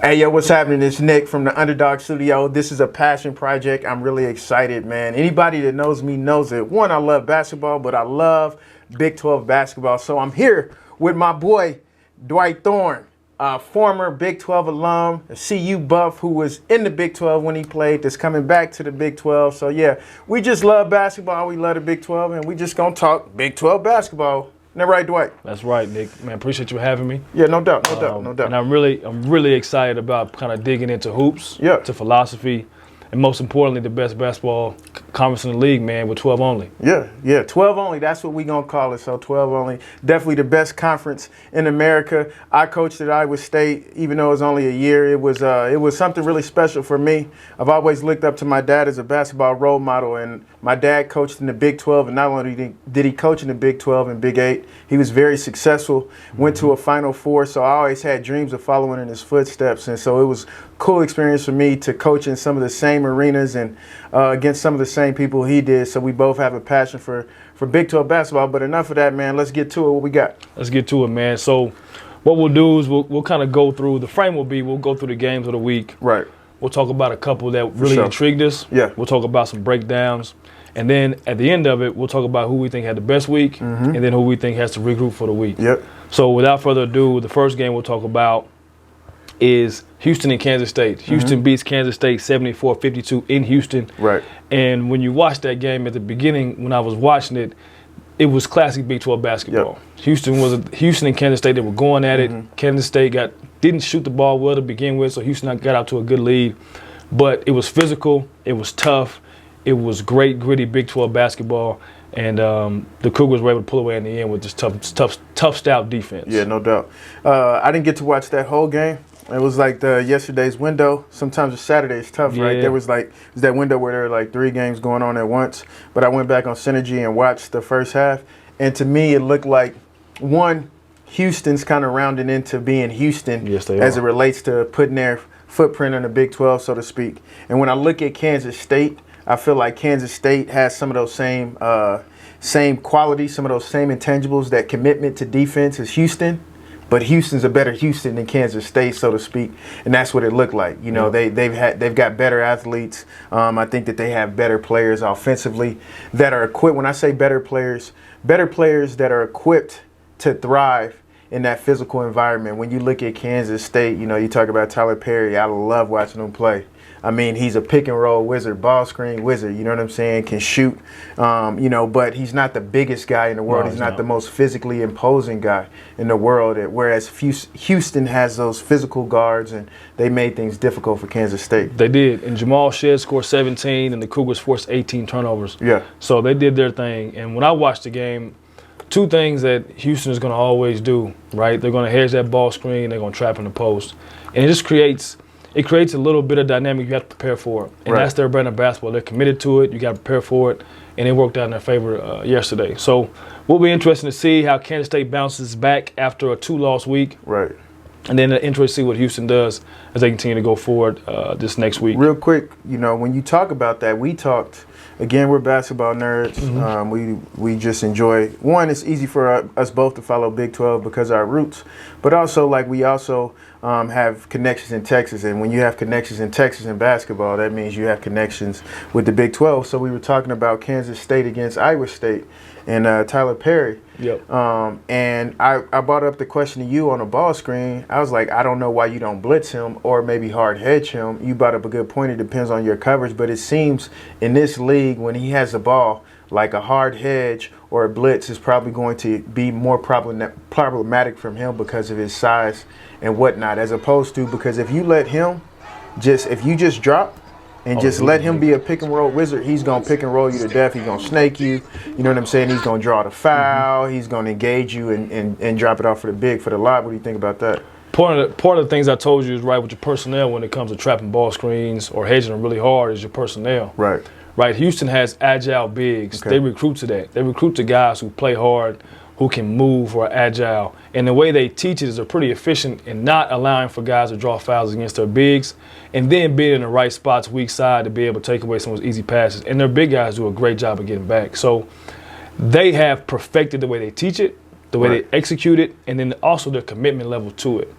Hey, yo, what's happening? It's Nick from the Underdog Studio. This is a passion project. I'm really excited, man. Anybody that knows me knows it. One, I love basketball, but I love Big 12 basketball. So I'm here with my boy, Dwight Thorne, a former Big 12 alum, a CU buff who was in the Big 12 when he played, that's coming back to the Big 12. So, yeah, we just love basketball. We love the Big 12, and we just going to talk Big 12 basketball. Isn't that right, Dwight? That's right, Nick. Man, appreciate you having me. Yeah, no doubt. And I'm really excited about kind of digging into hoops, to philosophy, and most importantly, the best basketball conference in the league, man, with 12 only. Yeah, 12 only. That's what we gonna call it. So 12 only, definitely the best conference in America. I coached at Iowa State, even though it was only a year. It was something really special for me. I've always looked up to my dad as a basketball role model, and my dad coached in the Big 12, and not only did he coach in the Big 12 and Big 8, he was very successful, went to a Final Four, so I always had dreams of following in his footsteps, and so it was a cool experience for me to coach in some of the same arenas and against some of the same people he did, so we both have a passion for Big 12 basketball. But enough of that, man. Let's get to it. What we got? Let's get to it, man. So what we'll do is we'll kind of go through, the frame will be, we'll go through the games of the week. Right. We'll talk about a couple that really intrigued us. Yeah. We'll talk about some breakdowns. And then at the end of it, we'll talk about who we think had the best week and then who we think has to regroup for the week. Yep. So without further ado, the first game we'll talk about is Houston and Kansas State. Houston beats Kansas State 74-52 in Houston. Right. And when you watch that game at the beginning, when I was watching it, it was classic Big 12 basketball. Yep. Houston and Kansas State, they were going at it. Kansas State didn't shoot the ball well to begin with, so Houston got out to a good lead. But it was physical, it was tough, it was great, gritty Big 12 basketball, and the Cougars were able to pull away in the end with this tough stout defense. Yeah, no doubt. I didn't get to watch that whole game. It was like yesterday's window. Sometimes Saturday's tough, right? There was that window where there were like 3 games going on at once. But I went back on Synergy and watched the first half, and to me it looked like, one, Houston's kind of rounding into being Houston as it relates to putting their footprint in the Big 12, so to speak. And when I look at Kansas State, I feel like Kansas State has some of those same qualities, some of those same intangibles, that commitment to defense as Houston. But Houston's a better Houston than Kansas State, so to speak, and that's what it looked like. You know, they've got better athletes. I think that they have better players offensively that are equipped. When I say better players that are equipped to thrive in that physical environment. When you look at Kansas State, you know, you talk about Tyler Perry. I love watching him play. I mean, he's a pick and roll wizard, ball screen wizard, you know what I'm saying, can shoot, you know, but he's not the biggest guy in the world. He's not the most physically imposing guy in the world, whereas Houston has those physical guards, and they made things difficult for Kansas State. They did, and Jamal Shead scored 17, and the Cougars forced 18 turnovers. Yeah. So they did their thing, and when I watched the game, 2 things that Houston is going to always do, right? They're going to hedge that ball screen, they're going to trap in the post, and it just creates a little bit of dynamic you have to prepare for. And that's their brand of basketball. They're committed to it. You got to prepare for it. And it worked out in their favor yesterday. So we'll be interested to see how Kansas State bounces back after a 2-loss week. Right. And then interested to see what Houston does as they continue to go forward this next week. Real quick, you know, when you talk about that, we talked, again, we're basketball nerds. We just enjoy, one, it's easy for us both to follow Big 12 because of our roots, but also, like, we also have connections in Texas, and when you have connections in Texas in basketball, that means you have connections with the Big 12. So we were talking about Kansas State against Iowa State and Tyler Perry. Yep. And I brought up the question to you on a ball screen. I was like, I don't know why you don't blitz him or maybe hard hedge him. You brought up a good point. It depends on your coverage, but it seems in this league, when he has the ball, like a hard hedge or a blitz is probably going to be more problematic from him because of his size and whatnot, as opposed to, because if you let him if you just drop and just let him be a pick and roll wizard, he's going to pick and roll you to death. He's going to snake you. You know what I'm saying? He's going to draw the foul. He's going to engage you and drop it off for the lob. What do you think about that? Part of the things I told you is right with your personnel when it comes to trapping ball screens or hedging them really hard is your personnel. Right. Right. Houston has agile bigs. Okay. They recruit to that. They recruit to guys who play hard, who can move or are agile. And the way they teach it is they're pretty efficient in not allowing for guys to draw fouls against their bigs and then being in the right spots, weak side, to be able to take away some of those easy passes. And their big guys do a great job of getting back. So they have perfected the way they teach it, the way they execute it, and then also their commitment level to it.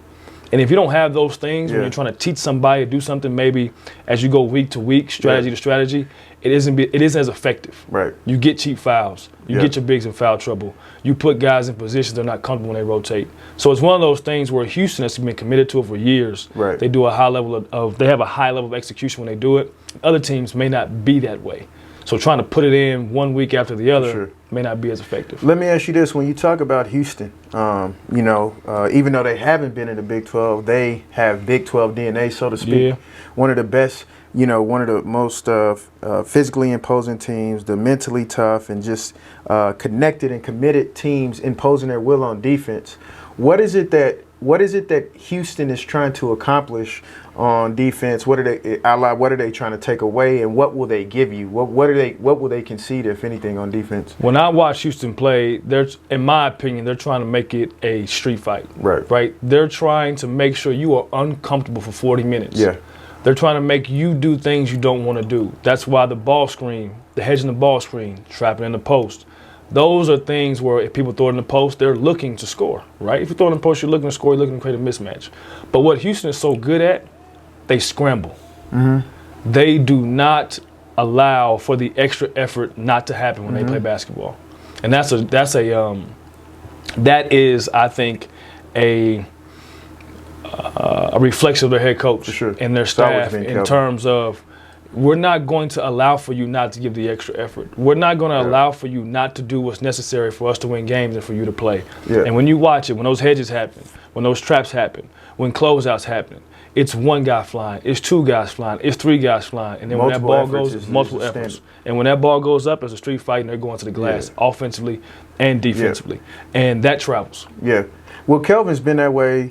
And if you don't have those things when Yeah. you're trying to teach somebody to do something, maybe as you go week to week, strategy to strategy, it isn't as effective. Right. You get cheap fouls. You Yeah. get your bigs in foul trouble. You put guys in positions they're not comfortable when they rotate. So it's one of those things where Houston has been committed to it for years. Right. They do a high level they have a high level of execution when they do it. Other teams may not be that way. So trying to put it in one week after the other may not be as effective. Let me ask you this: when you talk about Houston, even though they haven't been in the Big 12, they have Big 12 DNA, so to speak. Yeah. One of the best, one of the most physically imposing teams, the mentally tough and just connected and committed teams imposing their will on defense. What is it that Houston is trying to accomplish on defense? What are they trying to take away, and what will they give you? What will they concede, if anything, on defense? When I watch Houston play, in my opinion, they're trying to make it a street fight. Right. They're trying to make sure you are uncomfortable for 40 minutes. Yeah. They're trying to make you do things you don't want to do. That's why the ball screen, the hedging the ball screen, trapping in the post. Those are things where if people throw it in the post, they're looking to score, right? If you throw it in the post, you're looking to score, you're looking to create a mismatch. But what Houston is so good at, they scramble. Mm-hmm. They do not allow for the extra effort not to happen when they play basketball. And that is, I think, a reflection of their head coach and their staff in terms of, we're not going to allow for you not to give the extra effort. We're not going to allow for you not to do what's necessary for us to win games and for you to play. Yeah. And when you watch it, when those hedges happen, when those traps happen, when closeouts happen, it's one guy flying, it's two guys flying, it's three guys flying. And then multiple when that ball goes, multiple efforts. And when that ball goes up, it's a street fight and they're going to the glass offensively and defensively. And that travels. Yeah. Well, Kelvin's been that way,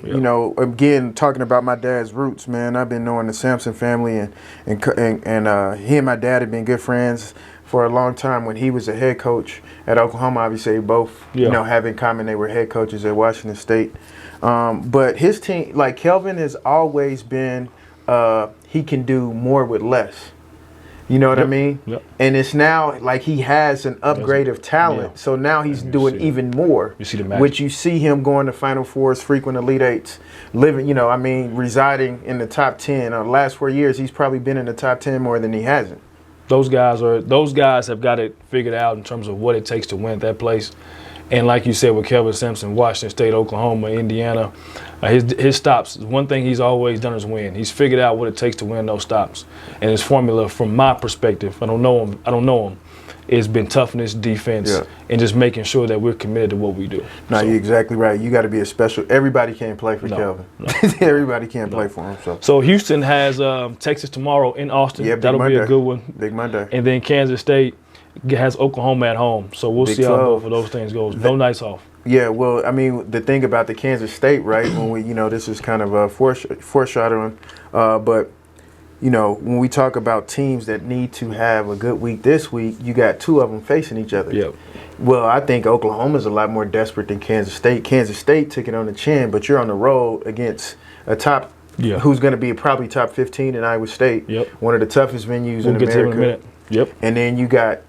again, talking about my dad's roots, man. I've been knowing the Sampson family, and he and my dad have been good friends for a long time. When he was a head coach at Oklahoma, obviously they both, have in common they were head coaches at Washington State. But his team, like Kelvin has always been, he can do more with less. You know what I mean? Yep. And it's now like he has an upgrade of talent. Yeah. So now he's doing even more. You see the magic. Which you see him going to Final Fours, frequent Elite Eights, residing in the top 10. The last 4 years, he's probably been in the top 10 more than he hasn't. Those guys have got it figured out in terms of what it takes to win at that place. And like you said, with Kelvin Sampson, Washington State, Oklahoma, Indiana, his stops, one thing he's always done is win. He's figured out what it takes to win those stops. And his formula, from my perspective, I don't know him, it's been toughness, defense, and just making sure that we're committed to what we do. No, you're exactly right. You got to be a special. Everybody can't play for Kelvin. No. Everybody can't play for him. So Houston has Texas tomorrow in Austin. Yeah, that'll be a good one. Big Monday. And then Kansas State has Oklahoma at home. So we'll see how both of those things goes. No nights off. Yeah, well, I mean, the thing about the Kansas State, right, when we, this is kind of a foreshadowing, but, when we talk about teams that need to have a good week this week, you got two of them facing each other. Yep. Well, I think Oklahoma's a lot more desperate than Kansas State. Kansas State took it on the chin, but you're on the road against a top who's going to be probably top 15 in Iowa State. Yep. One of the toughest venues in America. We'll get to it in a minute. Yep. And then you got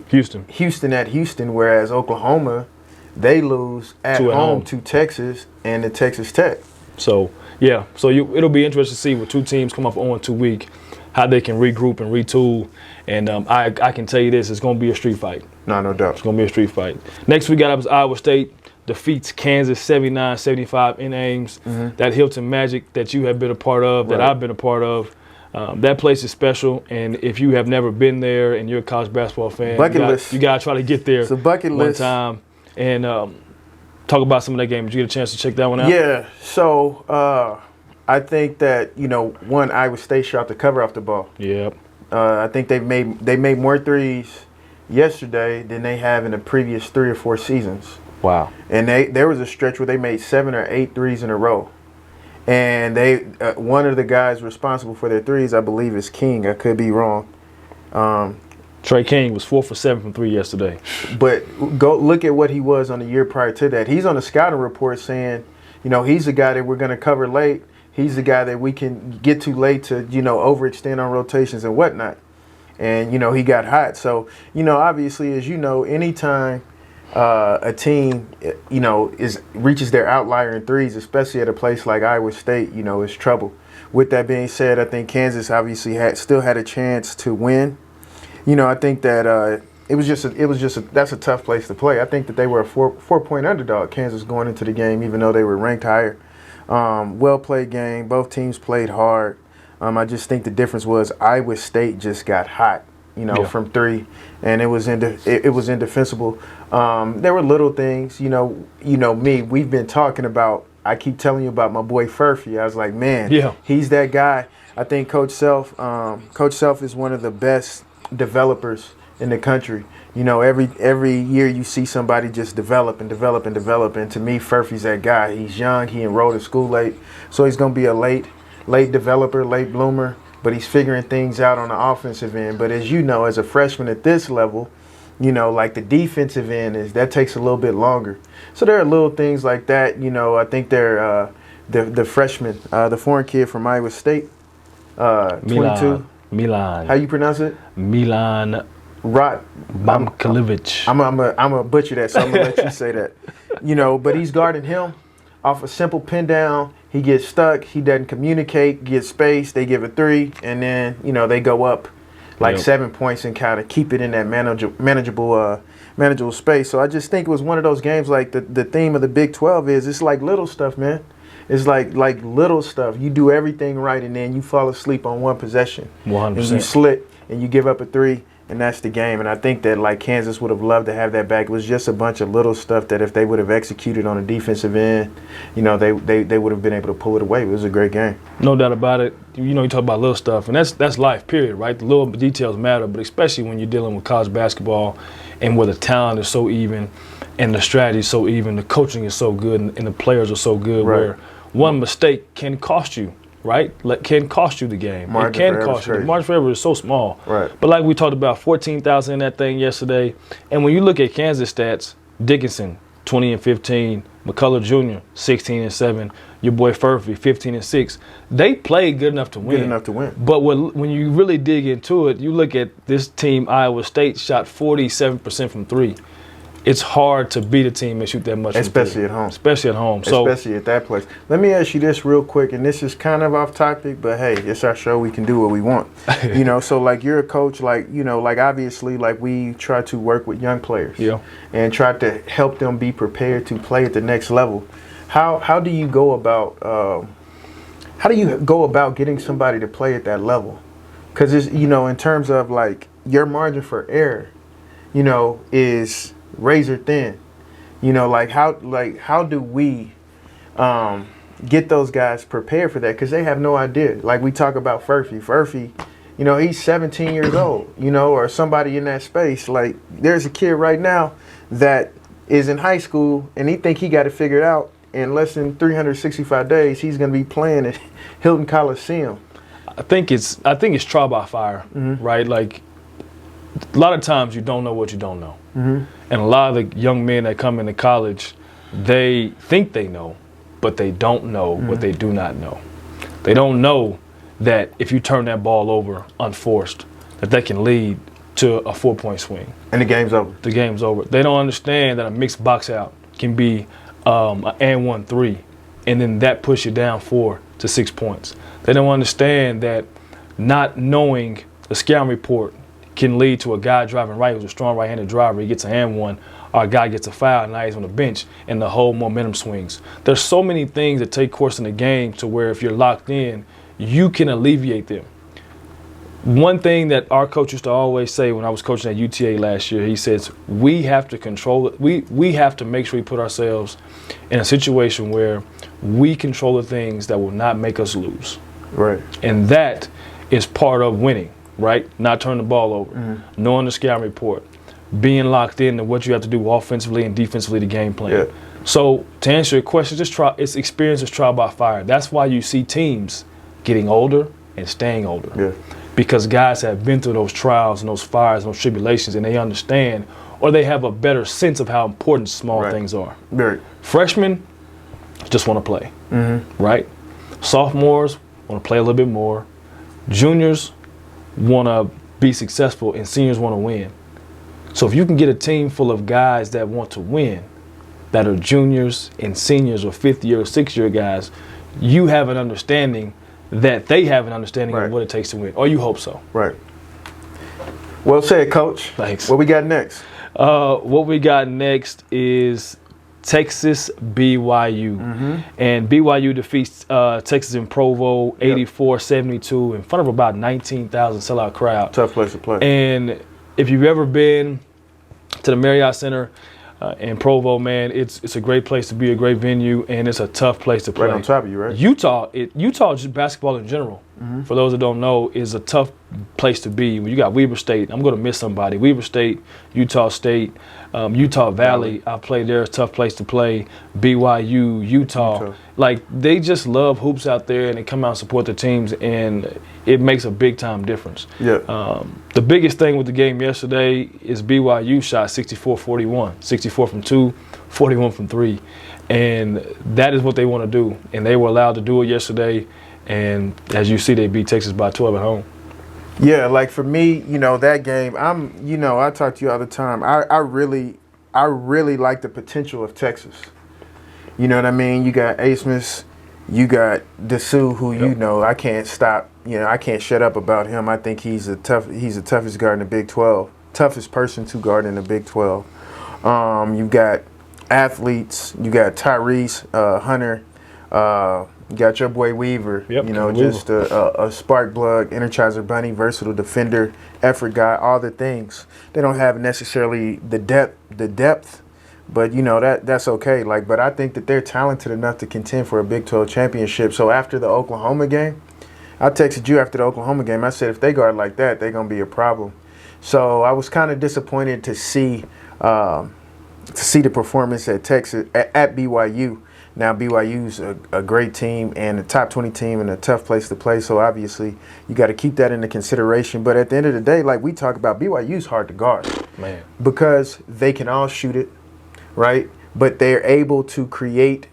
Houston at Houston, whereas Oklahoma, they lose at home to Texas and to Texas Tech. So, it'll be interesting to see with two teams come up on 2 week, how they can regroup and retool. And I can tell you this, it's going to be a street fight. No doubt. It's going to be a street fight. Next we got up is Iowa State defeats Kansas 79-75 in Ames. Mm-hmm. That Hilton Magic that you have been a part of, that I've been a part of. That place is special, and if you have never been there and you're a college basketball fan, you got to try to get there. It's a bucket one list. Time and talk about some of that game. Did you get a chance to check that one out? Yeah, so I think that, one, Iowa State shot the cover off the ball. Yep. I think they made more threes yesterday than they have in the previous 3 or 4 seasons. Wow. And there was a stretch where they made 7 or 8 threes in a row. And one of the guys responsible for their threes, I believe, is King. I could be wrong. Trey King was 4 for 7 from 3 yesterday. But go look at what he was on the year prior to that. He's on the scouting report saying, he's the guy that we're going to cover late. He's the guy that we can get to late to, overextend on rotations and whatnot. And, he got hot. So, obviously, as you know, anytime a team, reaches their outlier in threes, especially at a place like Iowa State, is trouble. With that being said, I think Kansas obviously still had a chance to win. I think that that's a tough place to play. I think that they were a four-point underdog, Kansas, going into the game, even though they were ranked higher. Well-played game. Both teams played hard. I just think the difference was Iowa State just got hot, from three, and it was indefensible. There were little things, me. We've been talking about. I keep telling you about my boy Furphy. I was like, man, he's that guy. I think Coach Self is one of the best developers in the country. Every year you see somebody just develop and develop and develop. And to me, Furphy's that guy. He's young. He enrolled in school late, so he's going to be a late developer, late bloomer. But he's figuring things out on the offensive end. But as you know, as a freshman at this level, like the defensive end that takes a little bit longer. So there are little things like that. I think they're the freshman, the foreign kid from Iowa State, 22. Milan. How you pronounce it? Milan. Bamkalievich. I'm gonna butcher that, so I'm gonna let you say that. But he's guarding him off a simple pin down. He gets stuck. He doesn't communicate. Gets space. They give a three, and then they go up like 7 points and kind of keep it in that manageable space. So I just think it was one of those games. Like the theme of the Big 12 is it's like little stuff, man. It's like little stuff. You do everything right, and then you fall asleep on one possession. 100%. And you slip, and you give up a three, and that's the game. And I think that like Kansas would have loved to have that back. It was just a bunch of little stuff that if they would have executed on the defensive end, they would have been able to pull it away. It was a great game. No doubt about it. You talk about little stuff, and that's life, period, right? The little details matter, but especially when you're dealing with college basketball and where the talent is so even and the strategy is so even, the coaching is so good, and the players are so good, where one mistake can cost you, right? Can cost you the game. It can cost you. The margin for error is so small. Right. But like we talked about, 14,000 in that thing yesterday. And when you look at Kansas stats, Dickinson, 20 and 15, McCullough Jr., 16 and 7, your boy Furphy, 15 and 6. They played good enough to win. But when you really dig into it, you look at this team, Iowa State, shot 47% from three. It's hard to beat a team that shoot that much. Especially at home. Especially at that place. Let me ask you this real quick, and this is kind of off topic, but hey, it's our show. We can do what we want. So like you're a coach, like obviously like we try to work with young players and try to help them be prepared to play at the next level. How do you go about getting somebody to play at that level? Because it's in terms of like your margin for error, is razor thin. How do we get those guys prepared for that? Because they have no idea. Like we talk about Furphy, he's 17 years old, or somebody in that space. Like there's a kid right now that is in high school and he think he got it figured out. In less than 365 days, he's going to be playing at Hilton Coliseum. I think it's trial by fire, right? Like a lot of times you don't know what you don't know. And a lot of the young men that come into college, they think they know, but they don't know what they do not know. They don't know that if you turn that ball over unforced, that can lead to a 4-point swing. And the game's over. The game's over. They don't understand that a mixed box out can be an and 1-3, and then that push you down 4 to 6 points. They don't understand that not knowing the scouting report can lead to a guy driving right who's a strong right-handed driver. He gets a hand one, or a guy gets a foul, and now he's on the bench, and the whole momentum swings. There's so many things that take course in the game to where if you're locked in, you can alleviate them. One thing that our coach used to always say when I was coaching at UTA last year, he says, we have to control it. We have to make sure we put ourselves in a situation where we control the things that will not make us lose. Right. And that is part of winning, right? Not turning the ball over, knowing the scouting report, being locked in to what you have to do offensively and defensively, the game plan. Yeah. So to answer your question, it's experience is trial by fire. That's why you see teams getting older and staying older. Yeah. Because guys have been through those trials and those fires and those tribulations, and they understand, or they have a better sense of how important small things are. Right. Freshmen just want to play, right? Sophomores want to play a little bit more. Juniors want to be successful, and seniors want to win. So if you can get a team full of guys that want to win, that are juniors and seniors or 5th-year or 6th-year guys, you have an understanding that they have an understanding of what it takes to win, or you hope so. Right. Well said, Coach. Thanks. What we got next? What we got next is Texas BYU. And BYU defeats Texas in Provo 84-72 in front of about 19,000 sellout crowd. Tough place to play. And if you've ever been to the Marriott Center in Provo, man, it's a great place to be, a great venue, and it's a tough place to play. Right on top of you, right? Utah, just basketball in general, for those that don't know, is a tough place to be. When you got Weber State, I'm going to miss somebody. Weber State, Utah State, Utah Valley, I played there. It's a tough place to play. BYU, Utah. Like, they just love hoops out there, and they come out and support their teams, and it makes a big-time difference. Yeah. The biggest thing with the game yesterday is BYU shot 64-41, 64 from 2, 41 from 3. And that is what they want to do. And they were allowed to do it yesterday. And as you see, they beat Texas by 12 at home. Yeah, like for me, that game, I talk to you all the time. I really like the potential of Texas. You know what I mean? You got Asmus, you got Dessou, who I can't stop. I can't shut up about him. I think he's the toughest guard in the Big 12, toughest person to guard in the Big 12. You've got athletes. You got Tyrese Hunter. You got your boy Weaver. Just a spark plug, energizer bunny, versatile defender, effort guy, all the things. They don't have necessarily the depth, but that's okay. But I think that they're talented enough to contend for a Big 12 championship. So after the Oklahoma game, I texted you after the Oklahoma game. I said if they guard like that, they're gonna be a problem. So I was kind of disappointed to see the performance at Texas at BYU. Now BYU's a great team and a top 20 team and a tough place to play. So obviously you got to keep that into consideration. But at the end of the day, like we talk about, BYU's hard to guard, man, because they can all shoot it, right? But they're able to create.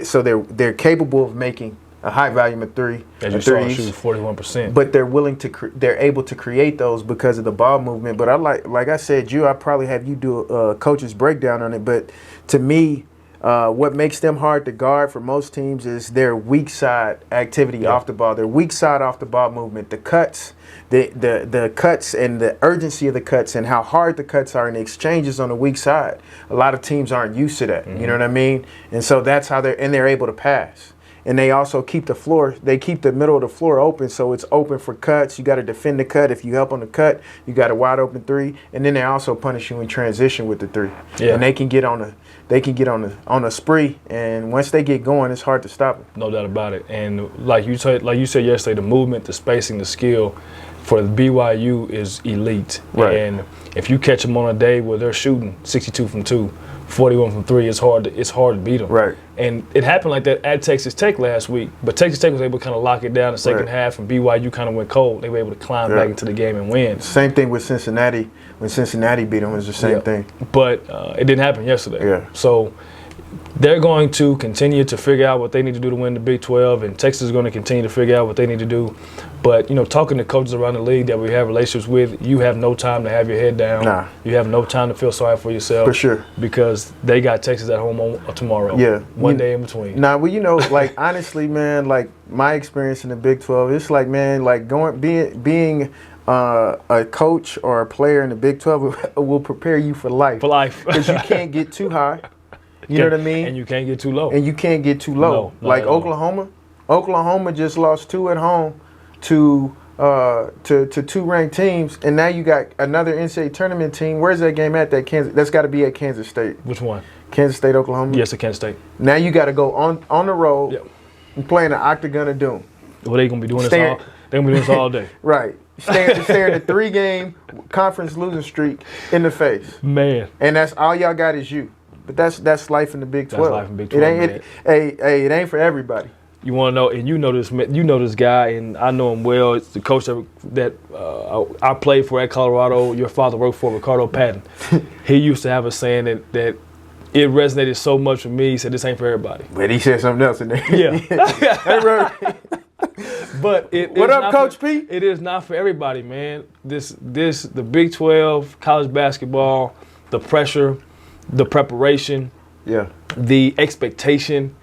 So they're capable of making a high volume of threes. As you saw, shoot 41%. But they're willing to. They're able to create those because of the ball movement. But I like I said, I probably have you do a coach's breakdown on it. But to me, what makes them hard to guard for most teams is their weak side activity off the ball. Their weak side off the ball movement, the cuts, the cuts and the urgency of the cuts and how hard the cuts are and the exchanges on the weak side. A lot of teams aren't used to that. You know what I mean? And so that's how they're able to pass. And they also keep the floor, they keep the middle of the floor open, so it's open for cuts. You got to defend the cut. If you help on the cut, you got a wide open three. And then they also punish you in transition with the three. Yeah. And they can get on a spree. And once they get going, it's hard to stop them. No doubt about it. And like you said yesterday, the movement, the spacing, the skill for the BYU is elite. Right. And if you catch them on a day where they're shooting 62 from 2, 41 from 3, it's hard to beat them. Right. And it happened like that at Texas Tech last week, but Texas Tech was able to kind of lock it down in the second half, and BYU kind of went cold. They were able to climb back into the game and win. Same thing with Cincinnati. When Cincinnati beat them, it was the same thing. But it didn't happen yesterday. Yeah. So they're going to continue to figure out what they need to do to win the Big 12, and Texas is going to continue to figure out what they need to do. But, talking to coaches around the league that we have relationships with, you have no time to have your head down. Nah. You have no time to feel sorry for yourself. For sure. Because they got Texas at home tomorrow. Yeah. One day in between. Nah, well, honestly, man, my experience in the Big 12, it's like, man, being a coach or a player in the Big 12 will prepare you for life. For life. Because you can't get too high. You know what I mean? And you can't get too low. And you can't get too low. No, like Oklahoma just lost 2 at home to 2 ranked teams, and now you got another NCAA tournament team. Where's that game at? That's got to be at Kansas State. Which one? Kansas State, Oklahoma. Yes, at Kansas State. Now you got to go on the road and play in the Octagon of Doom. Well, they're gonna be doing this all. They're gonna be doing this all day. Right. Staring a 3-game conference losing streak in the face. Man. And that's all y'all got is you. But that's life in the Big 12. That's life in Big 12. It ain't for everybody. You want to know, and you know this guy, and I know him well. It's the coach that I played for at Colorado. Your father worked for, Ricardo Patton. He used to have a saying that it resonated so much with me. He said, "This ain't for everybody." But he said something else in there. Yeah. But what up, Coach P? It is not for everybody, man. The Big 12, college basketball, the pressure, the preparation, the expectation,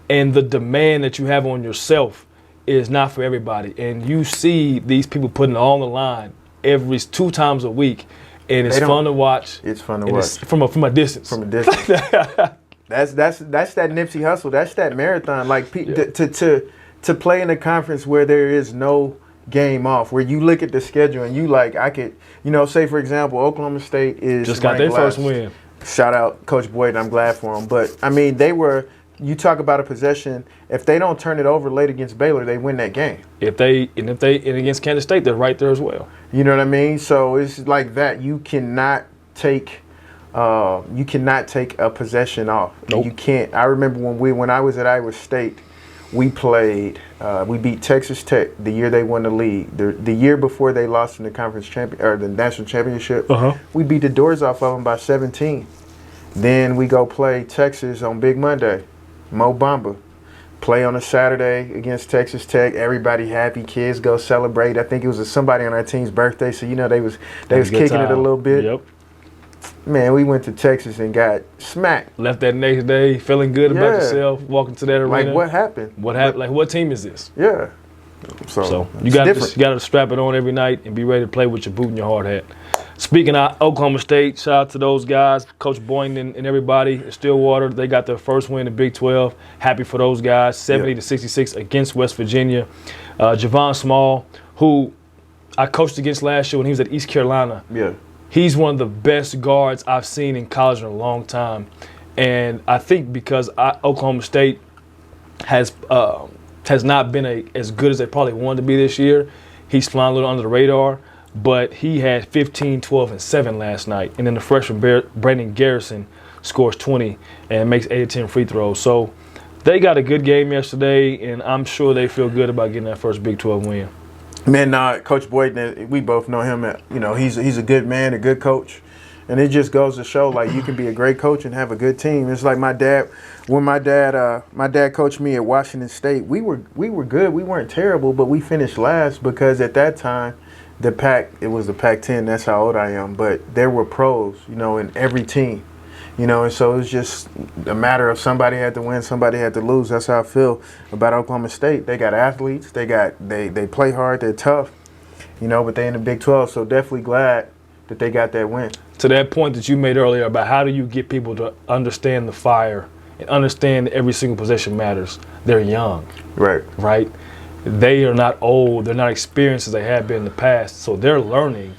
and the demand that you have on yourself is not for everybody. And you see these people putting it all on the line every 2 times a week, and it's fun to watch. It's fun to watch from a distance. From a distance. That's that Nipsey Hussle. That's that marathon. Like to play in a conference where there is no game off, where you look at the schedule and you like, I could, say for example, Oklahoma State is just got their first win. Shout out Coach Boyd. I'm glad for him. But I mean, you talk about a possession. If they don't turn it over late against Baylor, they win that game. If they against Kansas State, they're right there as well. You know what I mean? So it's like that. You cannot take a possession off. Nope. You can't. I remember when I was at Iowa State, we played. We beat Texas Tech the year they won the league. The year before they lost in the the national championship. We beat the doors off of them by 17. Then we go play Texas on Big Monday. Mo Bamba. Play on a Saturday against Texas Tech. Everybody happy. Kids go celebrate. I think it was somebody on our team's birthday, so they was kicking it a little bit. Yep. Man, we went to Texas and got smacked. Left that next day feeling good about yourself, walking to that arena. Like, what happened? What happened? Like, what team is this? Yeah. So you got to strap it on every night and be ready to play with your boot and your hard hat. Speaking of Oklahoma State, shout out to those guys, Coach Boynton and everybody in Stillwater. They got their first win in the Big 12. Happy for those guys. 70-66 against West Virginia. Javon Small, who I coached against last year when he was at East Carolina. Yeah. He's one of the best guards I've seen in college in a long time. And I think because Oklahoma State has not been as good as they probably wanted to be this year, he's flying a little under the radar. But he had 15, 12, and 7 last night. And then the freshman Brandon Garrison scores 20 and makes 8 or 10 free throws. So they got a good game yesterday, and I'm sure they feel good about getting that first Big 12 win. Man, Coach Boyd, we both know him. He's a good man, a good coach. And it just goes to show, like, you can be a great coach and have a good team. It's like my dad, when my dad coached me at Washington State, we were good. We weren't terrible, but we finished last because at that time, it was the Pac-10. That's how old I am. But there were pros, in every team, and so it was just a matter of somebody had to win, somebody had to lose. That's how I feel about Oklahoma State. They got athletes. They play hard. They're tough, but they in the Big 12. So definitely glad that they got that win. To that point that you made earlier about how do you get people to understand the fire and understand that every single possession matters. They're young. Right? They are not old. They're not experienced as they have been in the past. So they're learning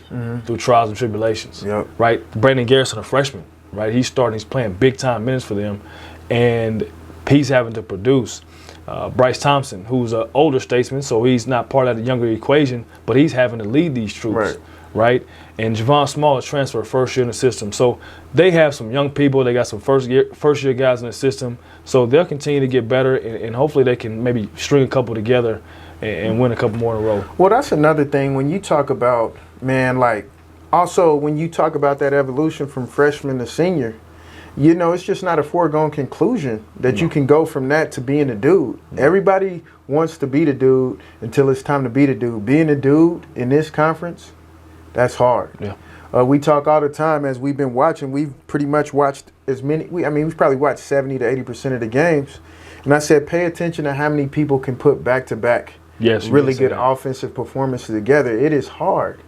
through trials and tribulations. Yep. Right? Brandon Garrison, a freshman, right? He's playing big-time minutes for them, and he's having to produce. Bryce Thompson, who's an older statesman, so he's not part of the younger equation, but he's having to lead these troops. Right? And Javon Small is transferred first year in the system. So they have some young people. They got some first year guys in the system. So they'll continue to get better, and hopefully they can maybe string a couple together and win a couple more in a row. Well, that's another thing when you talk about, also when you talk about that evolution from freshman to senior, it's just not a foregone conclusion that you can go from that to being a dude. Everybody wants to be the dude until it's time to be the dude. Being a dude in this conference, that's hard. Yeah. We talk all the time as we've been watching. We've pretty much watched as many. We've probably watched 70 to 80% of the games. And I said, pay attention to how many people can put back-to-back really good offensive performances together. It is hard.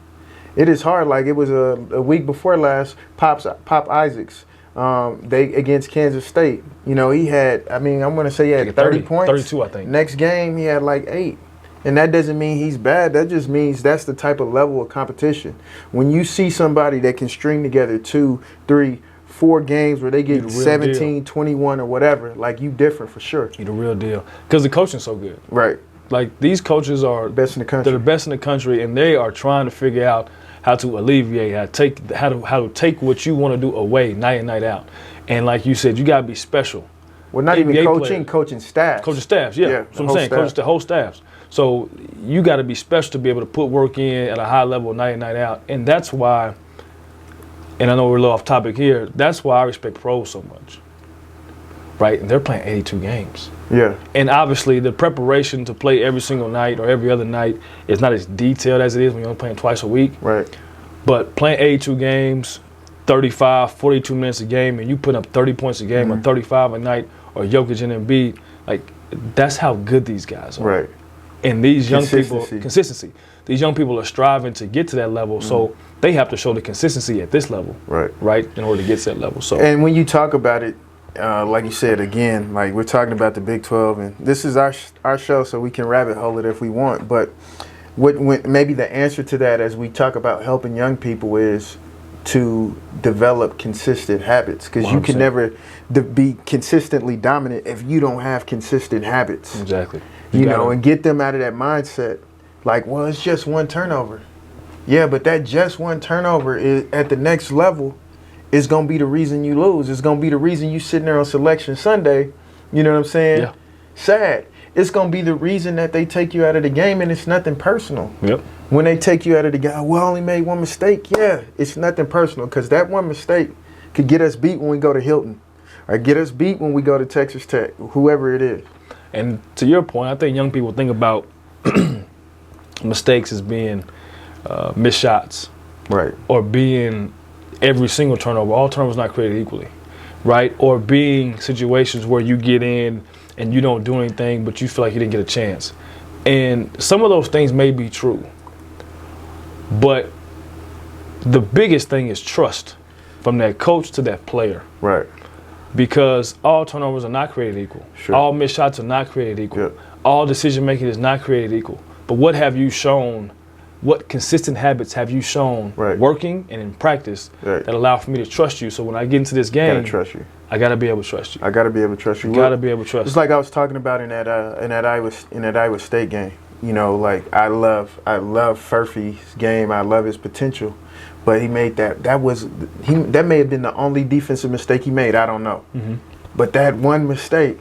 It is hard. Like it was a week before last, Pop Isaacs. They against Kansas State. He had. I'm going to say he had 30 points. 32, I think. Next game, he had like 8. And that doesn't mean he's bad. That just means that's the type of level of competition. When you see somebody that can string together 2, 3, 4 games where they get 17, 21 or whatever, like you different for sure. You're the real deal. Because the coaching's so good. Right. Like these coaches are best in the country. They're the best in the country, and they are trying to figure out how to alleviate, how to take what you want to do away night in, night out. And like you said, you gotta be special. Well, not NBA even coaching staff. Coaching staffs, yeah. That's what I'm saying. Coaching the whole staffs. So you got to be special to be able to put work in at a high level night in, night out. And that's why, and I know we're a little off topic here, that's why I respect pros so much. right? And they're playing 82 games. Yeah. And obviously the preparation to play every single night or every other night is not as detailed as it is when you're only playing twice a week. Right. But playing 82 games, 35, 42 minutes a game, and you put up 30 points a game or 35 a night, or Jokic and Embiid, like, that's how good these guys are. Right. And these young people, consistency. These young people are striving to get to that level, so they have to show the consistency at this level, right, in order to get to that level. So, and when you talk about it, like you said again, like we're talking about the Big 12, and this is our show, so we can rabbit hole it if we want. But maybe the answer to that, as we talk about helping young people, is to develop consistent habits, because you can never be consistently dominant if you don't have consistent habits. Exactly. You know, and get them out of that mindset. Like, well, it's just one turnover. Yeah, but that just one turnover is at the next level is going to be the reason you lose. It's going to be the reason you sitting there on Selection Sunday. You know what I'm saying? Yeah. Sad. It's going to be the reason that they take you out of the game, and it's nothing personal. Yep. When they take you out of the game, well, I only made one mistake. Yeah, it's nothing personal, because that one mistake could get us beat when we go to Hilton, or get us beat when we go to Texas Tech, whoever it is. And to your point, I think young people think about mistakes as being missed shots, right, or being every single turnover. All turnovers not created equally, right? Or being situations where you get in and you don't do anything, but you feel like you didn't get a chance. And some of those things may be true, but the biggest thing is trust from that coach to that player, right? Because all turnovers are not created equal. Sure. All missed shots are not created equal. Yep. All decision making is not created equal. But what have you shown? What consistent habits have you shown working and in practice that allow for me to trust you? So when I get into this game, I gotta trust you. I gotta be able to trust you. I gotta be able to trust you. Gotta be able to trust. It's like I was talking about in that Iowa State game. You know, like I love Furphy's game. I love his potential, but he made that may have been the only defensive mistake he made. I don't know, but that one mistake,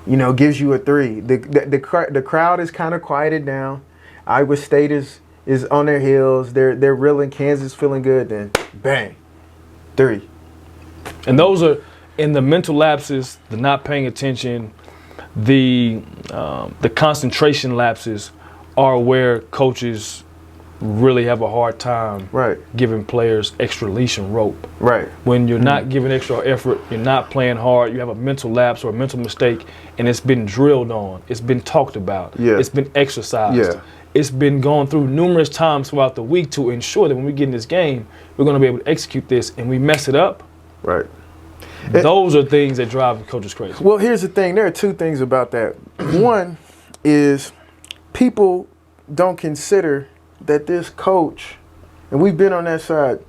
you know, gives you a three. The crowd is kind of quieted down. Iowa State is on their heels. They're reeling. Kansas feeling good. Then bang, three. And those are in the mental lapses, the not paying attention, the concentration lapses are where coaches really have a hard time giving players extra leash and rope. Right. When you're not giving extra effort, you're not playing hard, you have a mental lapse or a mental mistake, and it's been drilled on, it's been talked about, it's been exercised. It's been gone through numerous times throughout the week to ensure that when we get in this game, we're going to be able to execute this, and we mess it up. Right. Those are things that drive coaches crazy. Well, here's the thing. There are two things about that. One is people don't consider that this coach, and we've been on that side,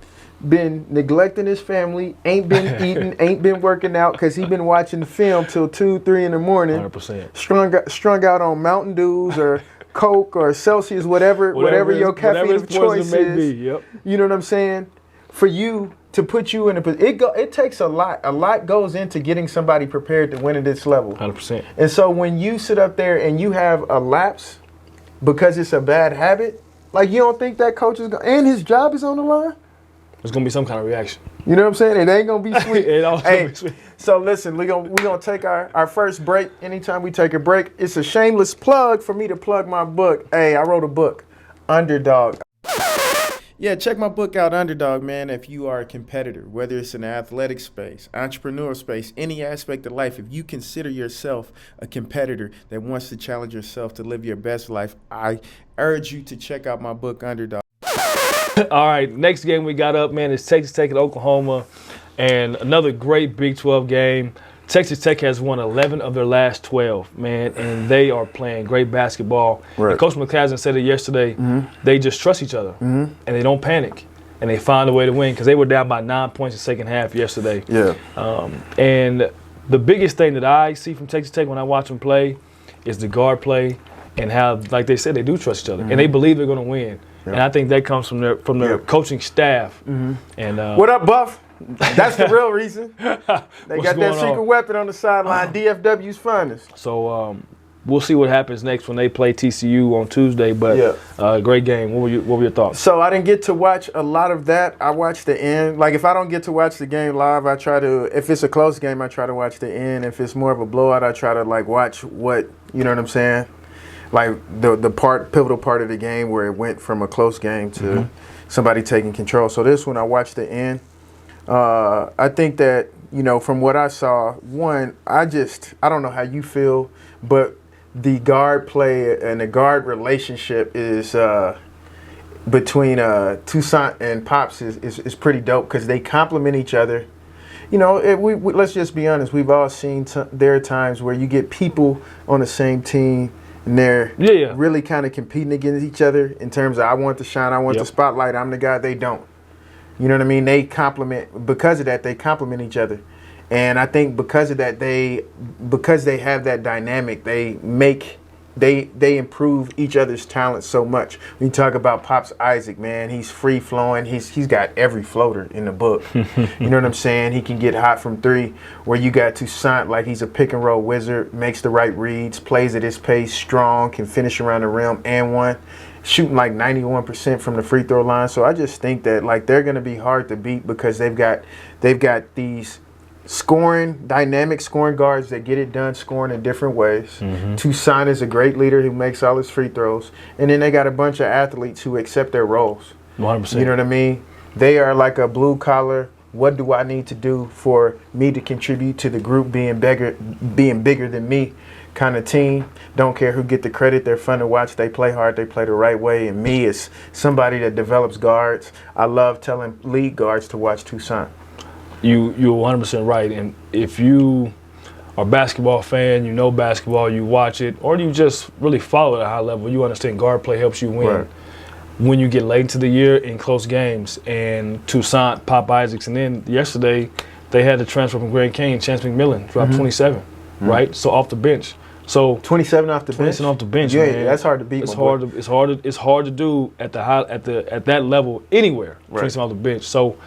been neglecting his family, ain't been eating, ain't been working out because he been watching the film till 2, 3 in the morning. 100%. Strung out on Mountain Dews or Coke or Celsius, whatever your caffeine of choice is. Yep. You know what I'm saying? For you to put you in a position, it takes a lot. A lot goes into getting somebody prepared to win at this level. 100%. And so when you sit up there and you have a lapse because it's a bad habit, like you don't think that coach is going, and his job is on the line? There's going to be some kind of reaction. You know what I'm saying? It ain't going to be sweet. Gonna be sweet. So listen, we're gonna take our first break. Anytime we take a break, it's a shameless plug for me to plug my book. Hey, I wrote a book, Underdog. Yeah, check my book out, Underdog, man. If you are a competitor, whether it's in the athletic space, entrepreneurial space, any aspect of life, if you consider yourself a competitor that wants to challenge yourself to live your best life, I urge you to check out my book, Underdog. All right, next game we got up, man, is Texas Tech at Oklahoma, and another great Big 12 game. Texas Tech has won 11 of their last 12, man, and they are playing great basketball. And Coach McCaslin said it yesterday. They just trust each other, and they don't panic, and they find a way to win because they were down by 9 points in the second half yesterday. And the biggest thing that I see from Texas Tech when I watch them play is the guard play and how, like they said, they do trust each other, and they believe they're going to win. And I think that comes from their coaching staff. And what up, Buff? That's the real reason. They got that secret weapon on the sideline, DFW's finest. So we'll see what happens next when they play TCU on Tuesday. But great game. What were your thoughts? So I didn't get to watch a lot of that. I watched the end. Like if I don't get to watch the game live, I try to. If it's a close game, I try to watch the end. If it's more of a blowout, I try to like watch what, you know what I'm saying, like the pivotal part of the game where it went from a close game to somebody taking control. So this one, I watched the end. I think that, you know, from what I saw, one, I don't know how you feel, but the guard play and the guard relationship is between Toussaint and Pops is pretty dope because they complement each other. You know, let's just be honest. We've all seen there are times where you get people on the same team and they're really kind of competing against each other in terms of I want the shine, I want the spotlight, I'm the guy. They don't. You know what I mean? They complement because of that. They complement each other. And I think because of that, because they have that dynamic, they improve each other's talent so much. When you talk about Pops Isaac, man, he's free flowing. He's got every floater in the book. You know what I'm saying? He can get hot from three. Where you got Toussaint, like he's a pick and roll wizard, makes the right reads, plays at his pace, strong, can finish around the rim and one. Shooting like 91% from the free throw line. So I just think that like they're going to be hard to beat because they've got these dynamic scoring guards that get it done scoring in different ways. Toussaint is a great leader who makes all his free throws. And then they got a bunch of athletes who accept their roles. 100%. You know what I mean? They are like a blue collar, what do I need to do for me to contribute to the group being bigger than me kind of team. Don't care who get the credit. They're fun to watch. They play hard. They play the right way. And me is somebody that develops guards. I love telling league guards to watch Toussaint. You're 100% right. And if you are a basketball fan, you know basketball, you watch it, or you just really follow at a high level, you understand guard play helps you win. Right. When you get late into the year in close games, and Toussaint, Pop Isaacs, and then yesterday they had the transfer from Grand Canyon, Chance McMillan, dropped 27, right? So off the bench. So 27 off the bench. 27 off the bench, yeah, man. that's hard to beat. It's hard to do at that level anywhere. Right. 27 off the bench. So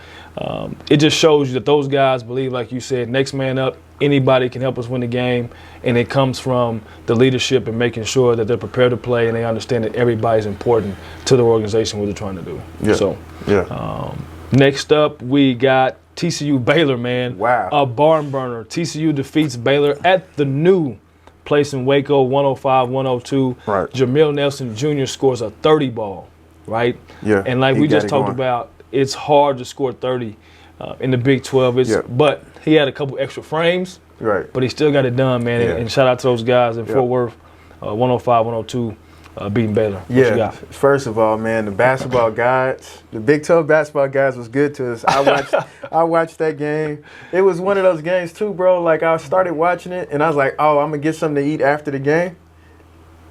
it just shows you that those guys believe, like you said, next man up. Anybody can help us win the game, and it comes from the leadership and making sure that they're prepared to play and they understand that everybody's important to the organization, what they're trying to do. Yeah. So, next up we got TCU Baylor, man. Wow. A barn burner. TCU defeats Baylor at the new place in Waco, 105-102. Right. Jamil Nelson Jr. scores a 30 ball, right? Yeah. And like we just talked about, it's hard to score 30 in the Big 12. But he had a couple extra frames, right? But he still got it done, man. And shout out to those guys in Fort Worth, 105-102, beating Baylor. What you got? First of all, man, the basketball guys, the Big 12 basketball guys was good to us. I watched that game. It was one of those games too, bro. Like I started watching it, and I was like, oh, I'm gonna get something to eat after the game.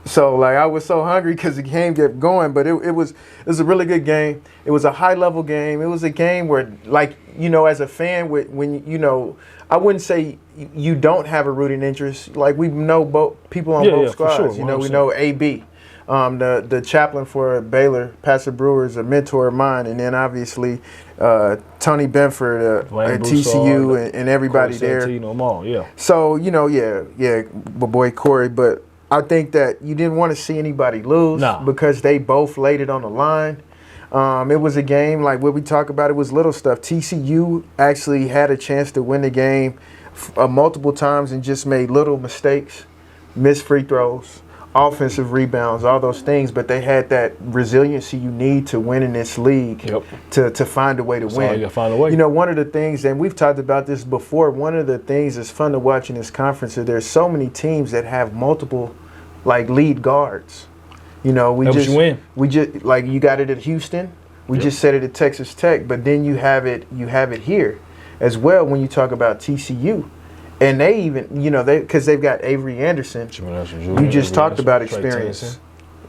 So like I was so hungry because the game kept going, but it was a really good game. It was a high level game. It was a game where, like, you know, as a fan, when you know, I wouldn't say you don't have a rooting interest. Like we know both people on both squads. For sure, you know, we know AB, the chaplain for Baylor, Pastor Brewer, is a mentor of mine, and then obviously Tony Benford at TCU and everybody there. So you know, my boy Corey, but I think that you didn't want to see anybody lose because they both laid it on the line. It was a game like what we talk about. It was little stuff. TCU actually had a chance to win the game multiple times and just made little mistakes, missed free throws, offensive rebounds, all those things. But they had that resiliency you need to win in this league to find a way to win. You gotta find a way. You know, one of the things, and we've talked about this before, one of the things that's fun to watch in this conference is there's so many teams that have multiple like lead guards. You know, we just like you got it at Houston. We just said it at Texas Tech, but then you have it here as well when you talk about TCU. And they even, you know, because they've got Avery Anderson. You just talked about experience.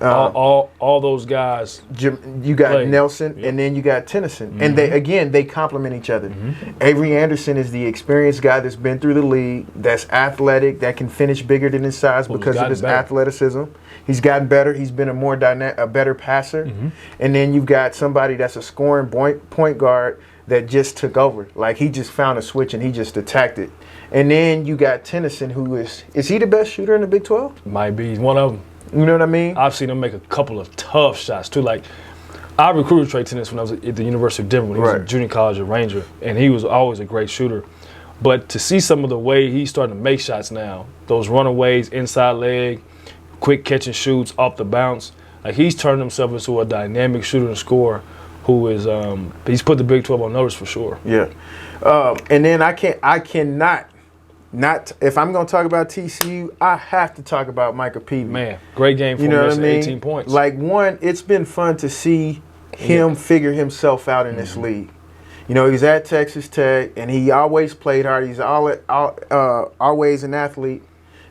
All those guys. You got Nelson, and then you got Tennyson. And they complement each other. Avery Anderson is the experienced guy that's been through the league, that's athletic, that can finish bigger than his size because of his athleticism. He's gotten better. He's been a better passer. And then you've got somebody that's a scoring point guard that just took over. Like he just found a switch and he just attacked it. And then you got Tennyson, who is he the best shooter in the Big 12? Might be. He's one of them. You know what I mean? I've seen him make a couple of tough shots, too. Like, I recruited Trey Tennyson when I was at the University of Denver when he was in junior college at Ranger, and he was always a great shooter. But to see some of the way he's starting to make shots now, those runaways, inside leg, quick catch and shoots off the bounce, like he's turned himself into a dynamic shooter and scorer who is he's put the Big 12 on notice for sure. Yeah. And then I cannot not if I'm going to talk about TCU, I have to talk about Micah Peavy. Man, great game for him. What I mean? 18 points. Like, one, it's been fun to see him figure himself out in this league. You know, he's at Texas Tech, and he always played hard. He's always an athlete.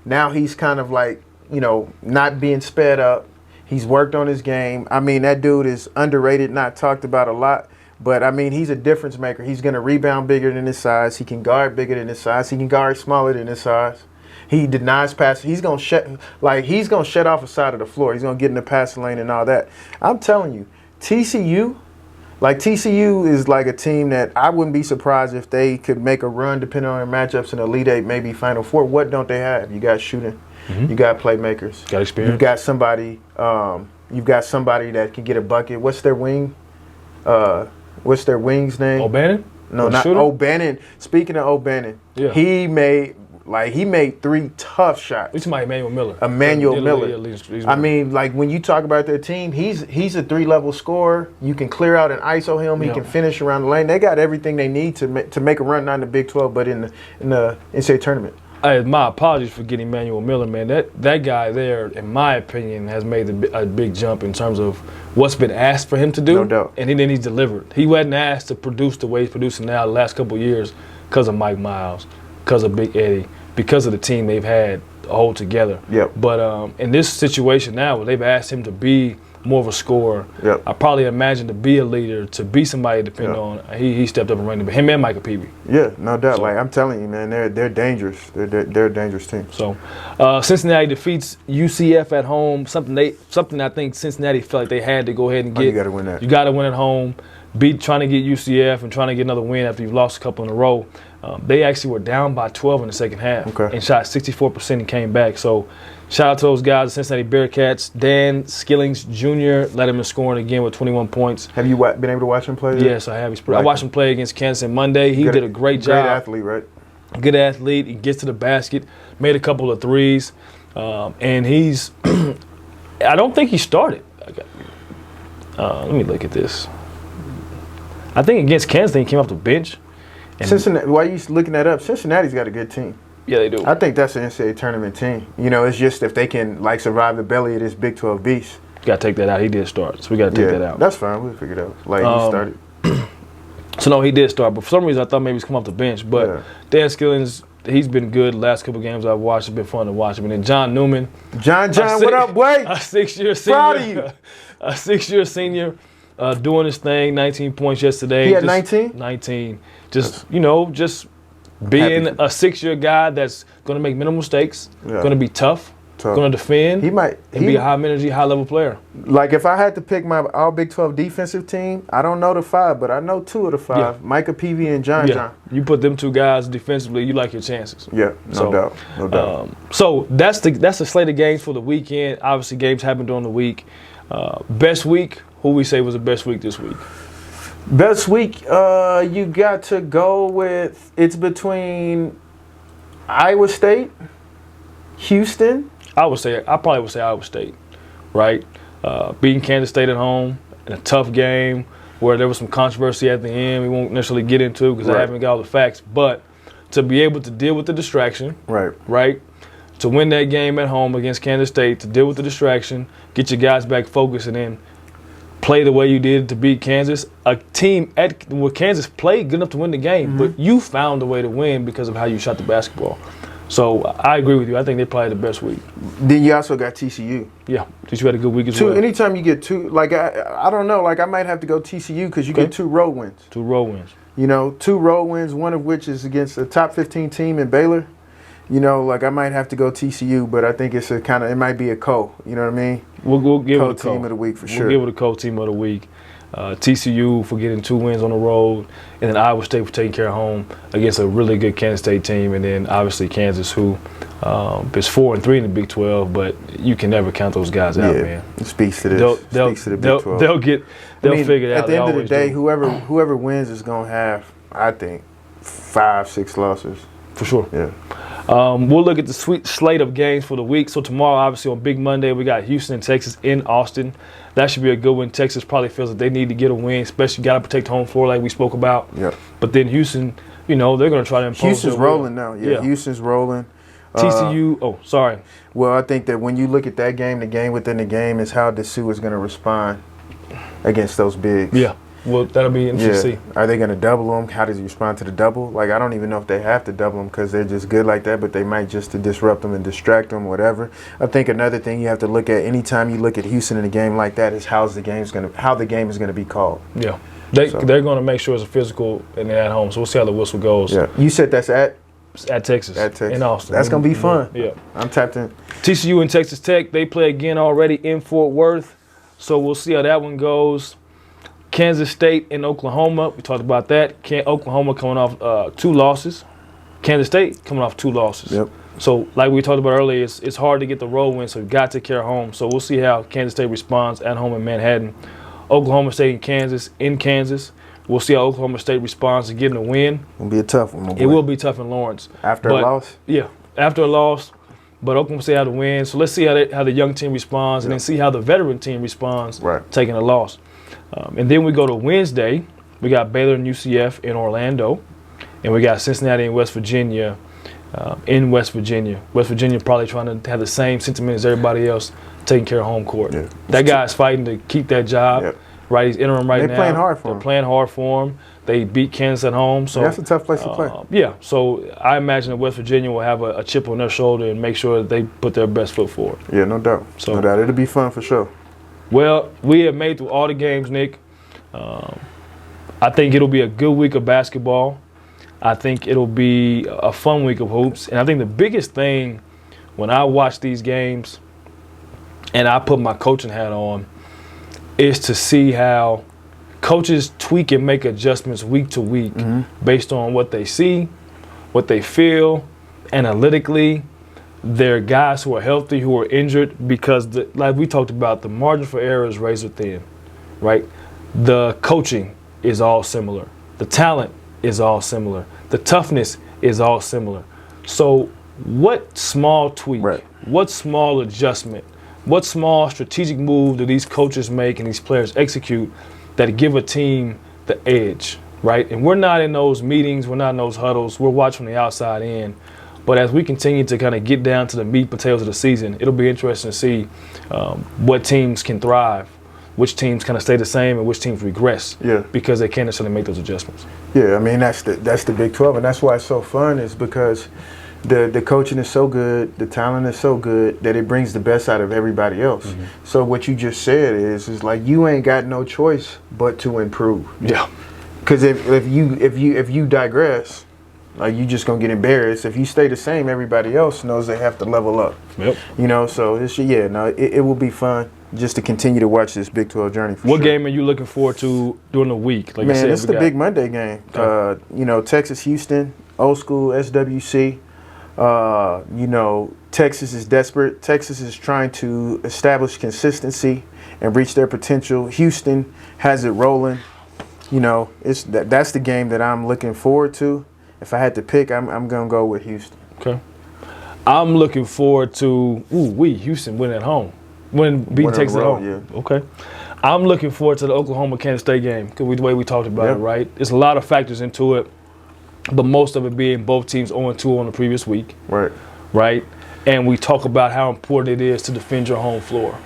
Now he's kind of like, you know, not being sped up. He's worked on his game. I mean, that dude is underrated, not talked about a lot. But, I mean, he's a difference maker. He's going to rebound bigger than his size. He can guard bigger than his size. He can guard smaller than his size. He denies passes. He's going to shut off a side of the floor. He's going to get in the passing lane and all that. I'm telling you, TCU is like a team that I wouldn't be surprised if they could make a run depending on their matchups in the Elite Eight, maybe Final Four. What don't they have? You got shooting. You got playmakers. Got experience. You've got somebody. You've got somebody that can get a bucket. What's their wing? What's their wing's name? O'Bannon? No, not O'Bannon. Speaking of O'Bannon, he made 3 tough shots. It's my Emmanuel Miller. Emmanuel Miller. I mean, like, when you talk about their team, he's a 3-level scorer. You can clear out and ISO him. He can finish around the lane. They got everything they need to make a run, not in the Big 12, but in the NCAA tournament. My apologies for getting Emmanuel Miller, man. That guy there, in my opinion, has made a big jump in terms of what's been asked for him to do. No doubt. And then he's delivered. He wasn't asked to produce the way he's producing now the last couple of years because of Mike Miles, because of Big Eddie, because of the team they've had to hold together. Yep. But in this situation now where they've asked him to be more of a scorer, I probably imagine to be a leader, to be somebody to depend on, he stepped up and ran. But him and Micah Peavy. Yeah, no doubt. So, like, I'm telling you, man, they're dangerous. They're a dangerous team. So Cincinnati defeats UCF at home, something I think Cincinnati felt like they had to go ahead and get. You got to win that. You got to win at home. Trying to get UCF and trying to get another win after you've lost a couple in a row. They actually were down by 12 in the second half and shot 64% and came back. So shout out to those guys, the Cincinnati Bearcats. Dan Skillings Jr. led him in scoring again with 21 points. Have you been able to watch him play? Yes, I have. I watched him play against Kansas on Monday. He did a great job. Great athlete, right? Good athlete. He gets to the basket, made a couple of threes, and he's – I don't think he started. Let me look at this. I think against Kansas, he came off the bench. Cincinnati. Why are you looking that up? Cincinnati's got a good team. Yeah, they do. I think that's an NCAA tournament team. You know, it's just if they can survive the belly of this Big 12 beast. Got to take that out. He did start, so we got to take that out. That's fine. We'll figure it out. Like, he started. So no, he did start, but for some reason I thought maybe he's come off the bench. But Dan Skillings, he's been good. The last couple of games I've watched, it's been fun to watch him. And then John Newman. John, what up, boy? A 6-year senior. Proud of you. A 6-year senior. Doing his thing, 19 points yesterday. He had 19? 19. Just being a 6-year guy that's going to make minimal mistakes, going to be tough, going to defend, and be a high-energy, high-level player. Like, if I had to pick my all Big 12 defensive team, I don't know the 5, but I know 2 of the 5, Micah Peavy and John. You put them 2 guys defensively, you like your chances. Yeah, no doubt. So that's the slate of games for the weekend. Obviously, games happen during the week. Best week, who we say was the best week this week? Best week, you got to go with, it's between Iowa State, Houston. I probably would say Iowa State, right? Beating Kansas State at home in a tough game where there was some controversy at the end. We won't necessarily get into because I haven't got all the facts. But to be able to deal with the distraction, right? To win that game at home against Kansas State, to deal with the distraction, get your guys back focused, and then play the way you did to beat Kansas. A team where Kansas played good enough to win the game, but you found a way to win because of how you shot the basketball. So I agree with you. I think they're probably the best week. Then you also got TCU. Yeah, TCU had a good week as well. Anytime you get 2, like, I don't know, like, I might have to go TCU because you get 2 road wins. 2 road wins. You know, 2 road wins, one of which is against a top 15 team in Baylor. You know, like I might have to go TCU, but I think it's it might be a co. You know what I mean? We'll give it a co. Team of the week for sure. We'll give it a co-team of the week. TCU for getting 2 wins on the road, and then Iowa State for taking care of home against a really good Kansas State team, and then obviously Kansas, who is 4-3 in the Big 12, but you can never count those guys out, man. It speaks to this. Speaks to the Big 12. They'll figure it out. At the end of the day, whoever wins is gonna have, I think, 5-6 losses for sure. Yeah. We'll look at the sweet slate of games for the week. So tomorrow, obviously on Big Monday, we got Houston and Texas in Austin. That should be a good one. Texas probably feels that they need to get a win, especially got to protect home floor like we spoke about. Yeah. But then Houston, they're going to try to impose. Houston's rolling now. Yeah, Houston's rolling. TCU, sorry. Well, I think that when you look at that game, the game within the game is how Dessou is going to respond against those bigs. Yeah. Well, that'll be interesting to see. Are they going to double them? How does he respond to the double? Like, I don't even know if they have to double them because they're just good like that, but they might just to disrupt them and distract them, whatever. I think another thing you have to look at anytime you look at Houston in a game like that is how the game is going to be called. Yeah. They're going to make sure it's a physical and they're at home. So we'll see how the whistle goes. Yeah. You said that's at Texas. In Austin. That's going to be fun. Yeah. I'm tapped in. TCU and Texas Tech, they play again already in Fort Worth. So we'll see how that one goes. Kansas State and Oklahoma, we talked about that. Oklahoma coming off 2 losses. Kansas State coming off 2 losses. Yep. So like we talked about earlier, it's hard to get the road win, so you've got to take care of home. So we'll see how Kansas State responds at home in Manhattan. Oklahoma State and Kansas in Kansas. We'll see how Oklahoma State responds to getting a win. It'll be a tough one, my boy. It will be tough in Lawrence. After a loss? Yeah, after a loss. But Oklahoma State had to win. So let's see how the young team responds and then see how the veteran team responds taking a loss. And then we go to Wednesday. We got Baylor and UCF in Orlando. And we got Cincinnati and West Virginia in West Virginia. West Virginia probably trying to have the same sentiment as everybody else, taking care of home court. Yeah. That guy's fighting to keep that job. Yep. Right, he's interim now. They're playing hard for him. They're playing hard for him. They beat Kansas at home. So that's a tough place to play. Yeah, so I imagine that West Virginia will have a chip on their shoulder and make sure that they put their best foot forward. Yeah, no doubt. No doubt. It'll be fun for sure. Well, we have made through all the games, Nick. I think it'll be a good week of basketball. I think it'll be a fun week of hoops. And I think the biggest thing when I watch these games and I put my coaching hat on is to see how coaches tweak and make adjustments week to week based on what they see, what they feel, analytically. There are guys who are healthy, who are injured, because like we talked about, the margin for error is razor thin, right? The coaching is all similar. The talent is all similar. The toughness is all similar. So what small tweak, what small adjustment, what small strategic move do these coaches make and these players execute that give a team the edge, right? And we're not in those meetings, we're not in those huddles, we're watching from the outside in. But as we continue to kind of get down to the meat and potatoes of the season, it'll be interesting to see what teams can thrive, which teams kind of stay the same, and which teams regress because they can't necessarily make those adjustments. Yeah, I mean, that's the Big 12, and that's why it's so fun is because the coaching is so good, the talent is so good that it brings the best out of everybody else. So what you just said is like you ain't got no choice but to improve. Yeah. Because if you digress, like you just gonna get embarrassed. If you stay the same, everybody else knows they have to level up. Yep. You know, so it will be fun just to continue to watch this Big 12 journey. What game are you looking forward to during the week? Like Man, it's the big Monday game. Okay. Texas, Houston, old school SWC. Texas is desperate. Texas is trying to establish consistency and reach their potential. Houston has it rolling. That's the game that I'm looking forward to. If I had to pick, I'm gonna go with Houston. Okay. I'm looking forward to Houston win at home. Beat Texas at home. Yeah. Okay. I'm looking forward to the Oklahoma-Kansas State game because the way we talked about it, right? There's a lot of factors into it. But most of it being both teams 0-2 on the previous week. Right? And we talk about how important it is to defend your home floor.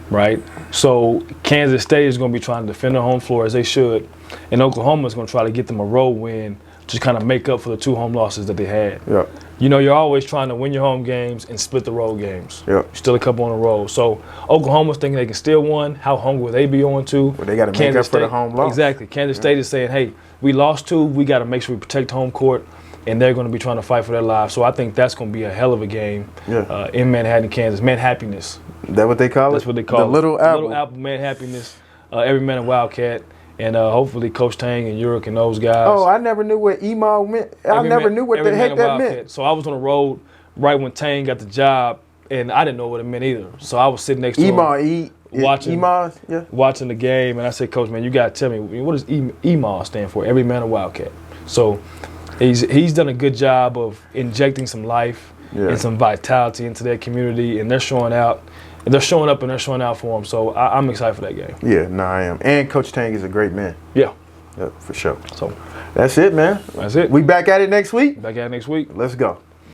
Right? So Kansas State is going to be trying to defend their home floor as they should. And Oklahoma is going to try to get them a road win to kind of make up for the 2 home losses that they had. Yeah. You're always trying to win your home games and split the road games. Yeah. Still a couple on the road. So Oklahoma's thinking they can still win. How hungry will they be on 2? Well, they got to make up for the home loss. Exactly. Kansas State is saying, hey, we lost 2. We got to make sure we protect home court and they're going to be trying to fight for their lives. So I think that's going to be a hell of a game in Manhattan, Kansas. Manhappiness. That what they call it? That's what they call it. The Little Apple. Little Apple, Manhappiness. Every man a Wildcat. And hopefully Coach Tang and Uric and those guys. Oh, I never knew what email meant. I never knew what the heck that meant. So I was on the road right when Tang got the job, and I didn't know what it meant either. So I was sitting next to him watching the game, and I said, Coach, man, you got to tell me, what does EMAW stand for? Every man a Wildcat. So he's done a good job of injecting some life and some vitality into their community, and they're showing out. They're showing up and they're showing out for him. So I'm excited for that game. Yeah, no, I am. And Coach Tang is a great man. Yeah. Yeah, for sure. So that's it, man. That's it. We back at it next week? Back at it next week. Let's go.